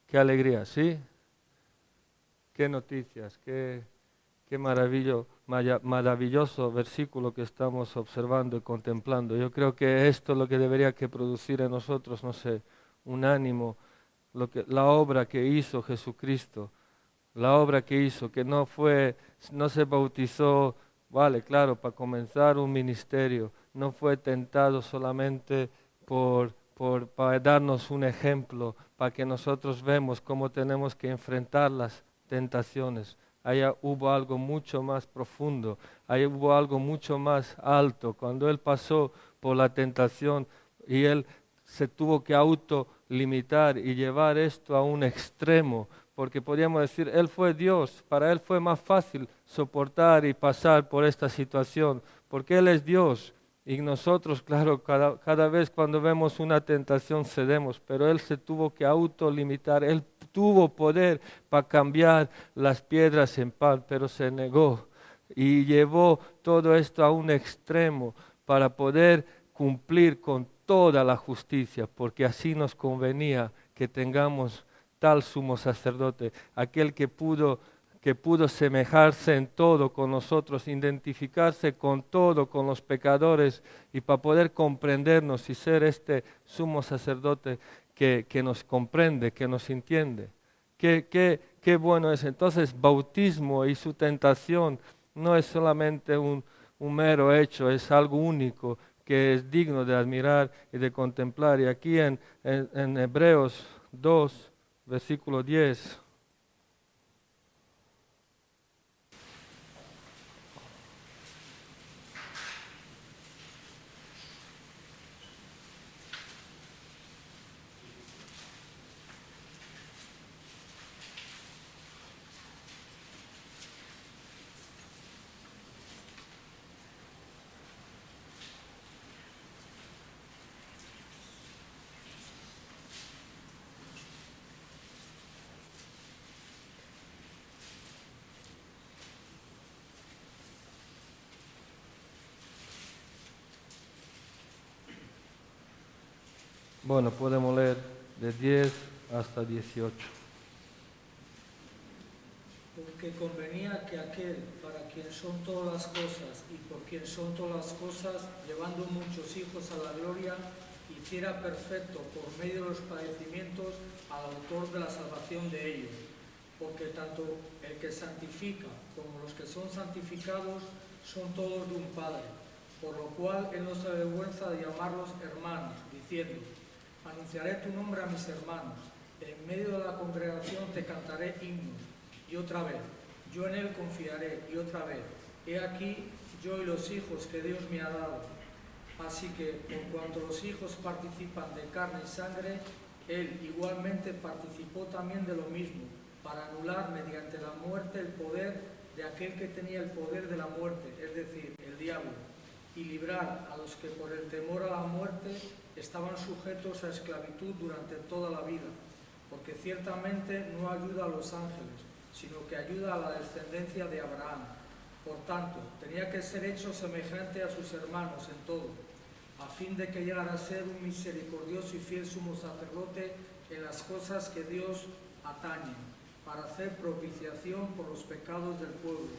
Qué alegría, ¿sí? Qué noticias, qué maravilloso versículo que estamos observando y contemplando. Yo creo que esto es lo que debería que producir en nosotros, no sé, un ánimo, la obra que hizo Jesucristo, la obra que hizo, que no se bautizó, vale, claro, para comenzar un ministerio, no fue tentado solamente para darnos un ejemplo, para que nosotros vemos cómo tenemos que enfrentar las tentaciones. Allá hubo algo mucho más profundo, allá hubo algo mucho más alto. Cuando Él pasó por la tentación y Él se tuvo que autolimitar y llevar esto a un extremo porque podríamos decir, Él fue Dios, para Él fue más fácil soportar y pasar por esta situación, porque Él es Dios. Y nosotros, claro, cada vez cuando vemos una tentación cedemos, pero Él se tuvo que autolimitar, Él tuvo poder para cambiar las piedras en pan, pero se negó y llevó todo esto a un extremo para poder cumplir con toda la justicia, porque así nos convenía que tengamos tal sumo sacerdote, aquel que pudo semejarse en todo con nosotros, identificarse con todo, con los pecadores, y para poder comprendernos y ser este sumo sacerdote que nos comprende, que nos entiende. Qué bueno es. Entonces, bautismo y su tentación no es solamente un mero hecho, es algo único que es digno de admirar y de contemplar. Y aquí en Hebreos 2, versículo 10. Bueno, podemos leer de 10 hasta 18. Porque convenía que aquel para quien son todas las cosas y por quien son todas las cosas, llevando muchos hijos a la gloria, hiciera perfecto por medio de los padecimientos al autor de la salvación de ellos. Porque tanto el que santifica como los que son santificados son todos de un Padre, por lo cual Él no se avergüenza de llamarlos hermanos, diciendo: anunciaré tu nombre a mis hermanos, en medio de la congregación te cantaré himnos. Y otra vez, yo en Él confiaré, y otra vez, he aquí yo y los hijos que Dios me ha dado. Así que, por cuanto los hijos participan de carne y sangre, Él igualmente participó también de lo mismo, para anular mediante la muerte el poder de aquel que tenía el poder de la muerte, es decir, el diablo, y librar a los que por el temor a la muerte estaban sujetos a esclavitud durante toda la vida, porque ciertamente no ayuda a los ángeles, sino que ayuda a la descendencia de Abraham. Por tanto, tenía que ser hecho semejante a sus hermanos en todo, a fin de que llegara a ser un misericordioso y fiel sumo sacerdote en las cosas que Dios atañe, para hacer propiciación por los pecados del pueblo.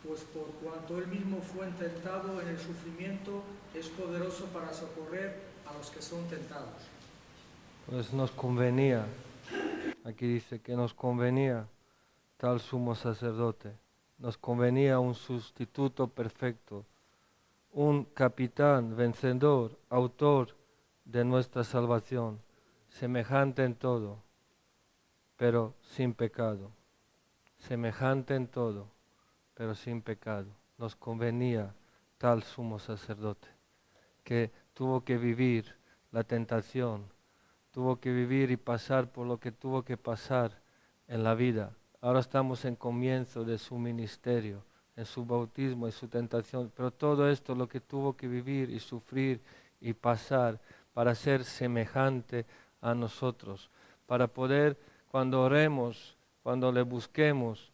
Pues por cuanto Él mismo fue tentado en el sufrimiento, es poderoso para socorrer a los que son tentados. Pues nos convenía, aquí dice que nos convenía tal sumo sacerdote, nos convenía un sustituto perfecto, un capitán vencedor, autor de nuestra salvación, semejante en todo, pero sin pecado, semejante en todo, pero sin pecado. Nos convenía tal sumo sacerdote que tuvo que vivir la tentación, tuvo que vivir y pasar por lo que tuvo que pasar en la vida. Ahora estamos en comienzo de su ministerio, en su bautismo, en su tentación, pero todo esto lo que tuvo que vivir y sufrir y pasar para ser semejante a nosotros, para poder, cuando oremos, cuando le busquemos,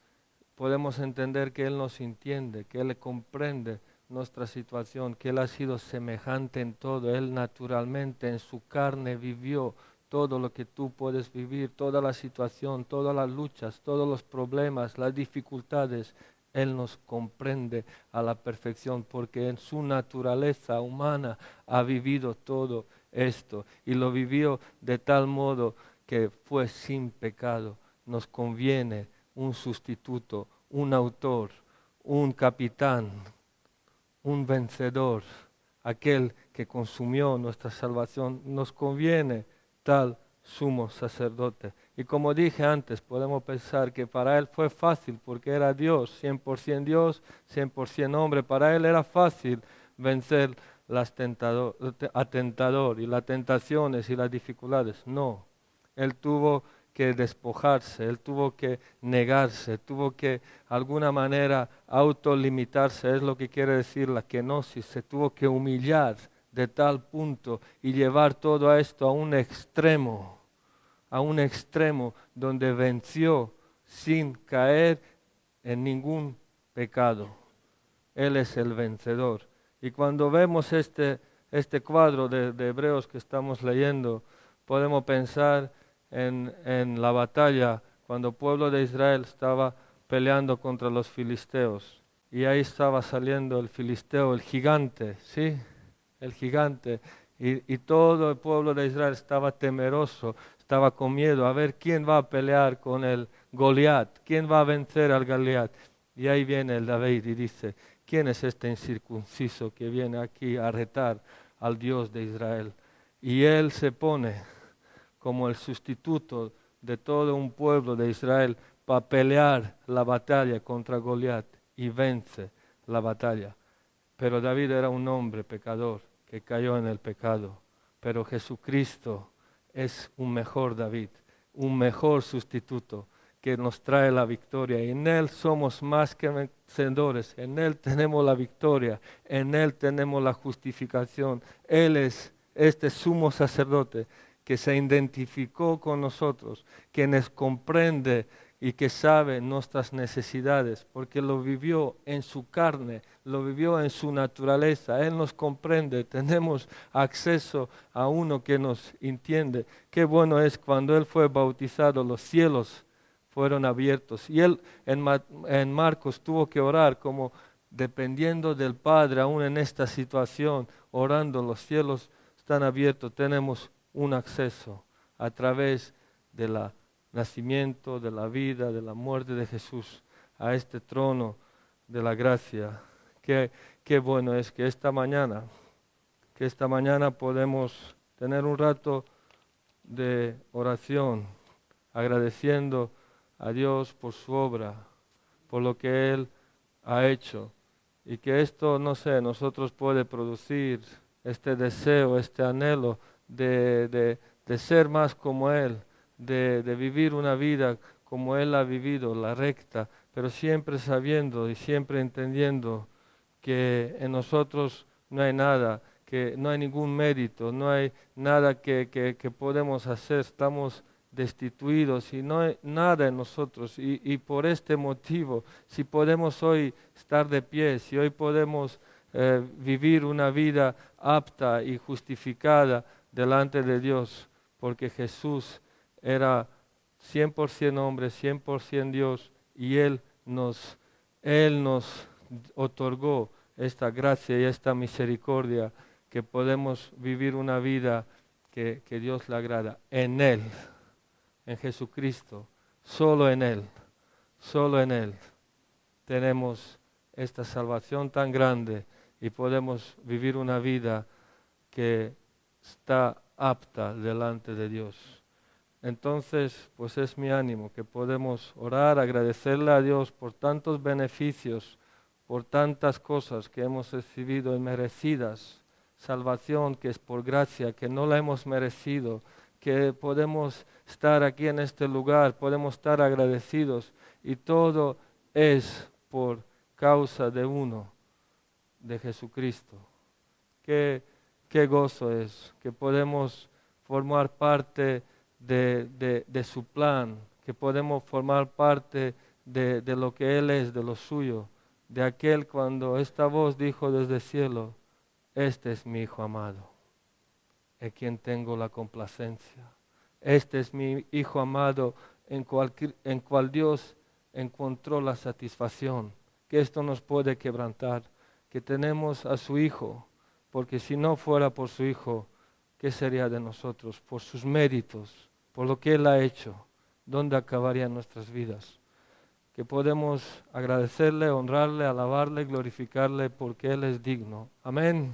podemos entender que Él nos entiende, que Él comprende nuestra situación, que Él ha sido semejante en todo. Él naturalmente en su carne vivió todo lo que tú puedes vivir, toda la situación, todas las luchas, todos los problemas, las dificultades. Él nos comprende a la perfección porque en su naturaleza humana ha vivido todo esto y lo vivió de tal modo que fue sin pecado. Nos conviene un sustituto, un autor, un capitán, un vencedor, aquel que consumió nuestra salvación. Nos conviene tal sumo sacerdote. Y como dije antes, podemos pensar que para Él fue fácil porque era Dios, 100% Dios, 100% hombre. Para Él era fácil vencer al tentador y las tentaciones y las dificultades. No, Él tuvo que despojarse, él tuvo que negarse, tuvo que de alguna manera autolimitarse, es lo que quiere decir la kenosis, se tuvo que humillar de tal punto y llevar todo esto a un extremo donde venció sin caer en ningún pecado. Él es el vencedor. Y cuando vemos este cuadro de Hebreos que estamos leyendo, podemos pensar en la batalla cuando el pueblo de Israel estaba peleando contra los filisteos. Y ahí estaba saliendo el filisteo, el gigante, ¿sí? El gigante. Y todo el pueblo de Israel estaba temeroso, estaba con miedo a ver quién va a pelear con el Goliat, quién va a vencer al Goliat. Y ahí viene el David y dice, ¿quién es este incircunciso que viene aquí a retar al Dios de Israel? Y él se pone como el sustituto de todo un pueblo de Israel para pelear la batalla contra Goliat y vence la batalla. Pero David era un hombre pecador que cayó en el pecado. Pero Jesucristo es un mejor David, un mejor sustituto que nos trae la victoria. Y en Él somos más que vencedores, en Él tenemos la victoria, en Él tenemos la justificación. Él es este sumo sacerdote que se identificó con nosotros, que nos comprende y que sabe nuestras necesidades, porque lo vivió en su carne, lo vivió en su naturaleza. Él nos comprende, tenemos acceso a uno que nos entiende. Qué bueno es cuando Él fue bautizado, los cielos fueron abiertos. Y Él en Marcos tuvo que orar como dependiendo del Padre, aún en esta situación, orando, los cielos están abiertos, tenemos un acceso a través de la nacimiento, de la vida, de la muerte de Jesús, a este trono de la gracia. Qué bueno es que esta mañana podemos tener un rato de oración, agradeciendo a Dios por su obra, por lo que Él ha hecho, y que esto, no sé, nosotros puede producir este deseo, este anhelo de ser más como Él, de vivir una vida como Él ha vivido, la recta, pero siempre sabiendo y siempre entendiendo que en nosotros no hay nada, que no hay ningún mérito, no hay nada que podemos hacer, estamos destituidos y no hay nada en nosotros. Y por este motivo, si podemos hoy estar de pie, si hoy podemos vivir una vida apta y justificada delante de Dios, porque Jesús era 100% hombre, 100% Dios, y Él nos otorgó esta gracia y esta misericordia, que podemos vivir una vida que Dios le agrada en Él, en Jesucristo, solo en Él tenemos esta salvación tan grande y podemos vivir una vida que está apta delante de Dios. Entonces, pues es mi ánimo que podemos orar, agradecerle a Dios por tantos beneficios, por tantas cosas que hemos recibido inmerecidas, salvación que es por gracia, que no la hemos merecido, que podemos estar aquí en este lugar, podemos estar agradecidos, y todo es por causa de uno, de Jesucristo. Qué gozo es que podemos formar parte de su plan, que podemos formar parte de lo que Él es, de lo suyo, de aquel cuando esta voz dijo desde el cielo, este es mi Hijo amado, en quien tengo la complacencia. Este es mi Hijo amado, en cual Dios encontró la satisfacción, que esto nos puede quebrantar, que tenemos a su Hijo, porque si no fuera por su Hijo, ¿qué sería de nosotros? Por sus méritos, por lo que Él ha hecho, ¿dónde acabarían nuestras vidas? Que podemos agradecerle, honrarle, alabarle, glorificarle, porque Él es digno. Amén.